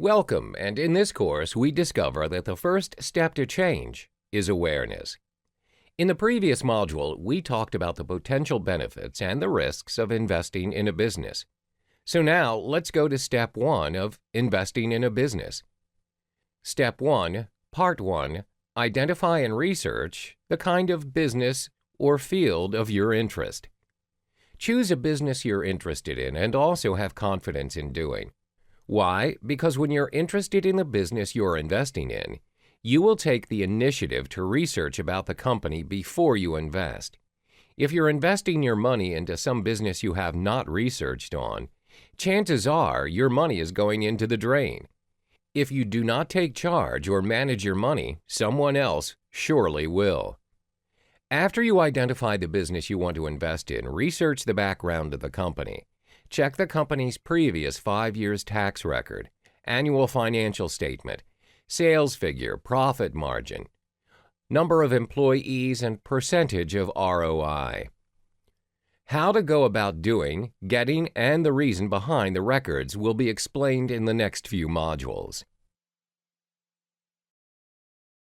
Welcome, and in this course we discover that the first step to change is awareness. In the previous module, we talked about the potential benefits and the risks of investing in a business. So now let's go to step 1 of investing in a business. Step 1, Part 1, identify and research the kind of business or field of your interest. Choose a business you're interested in and also have confidence in doing. Why? Because when you're interested in the business you're investing in, you will take the initiative to research about the company before you invest. If you're investing your money into some business you have not researched on, chances are your money is going into the drain. If you do not take charge or manage your money, someone else surely will. After you identify the business you want to invest in, research the background of the company. Check the company's previous 5 years tax record, annual financial statement, sales figure, profit margin, number of employees, and percentage of ROI. How to go about doing, getting, and the reason behind the records will be explained in the next few modules.